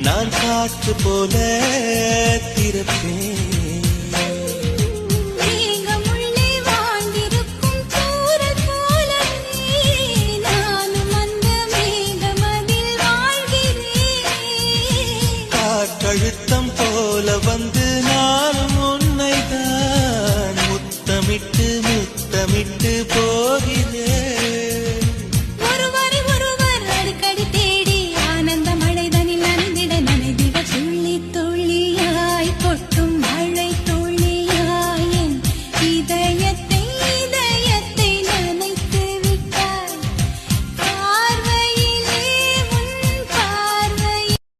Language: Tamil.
நான் காற்று போல திறப்பேன். மேகமுள்ளே வாழ்ந்திருக்கும் தூறல் போலவே நானும் அந்த மேகமதில் வாழ்கிறேன். காற்றழுத்தம் போல வந்து